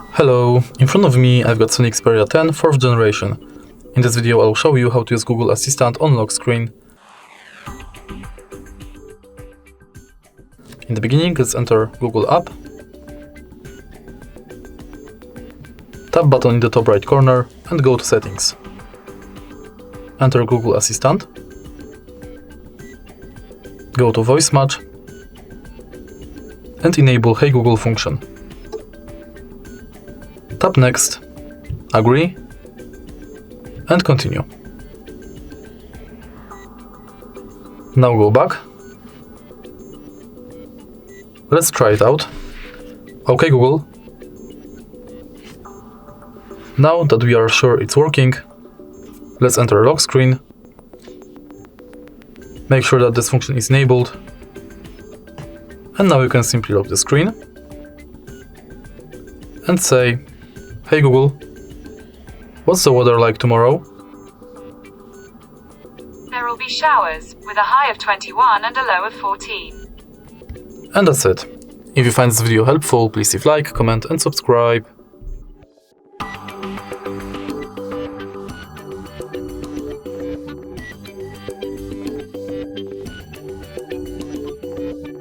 Hello, in front of me I've got SONY Xperia 10 4th generation. In this video I'll show you how to use Google Assistant on lock screen. In the beginning, let's enter Google app. Tap button in the top right corner and go to Settings. Enter Google Assistant. Go to Voice Match and enable Hey Google function. Tap Next, Agree, and Continue. Now go back. Let's try it out. OK Google. Now that we are sure it's working, let's enter lock screen. Make sure that this function is enabled. And now you can simply lock the screen and say, Hey Google, what's the weather like tomorrow? There will be showers, with a high of 21 and a low of 14. And that's it. If you find this video helpful, please leave a like, comment and subscribe.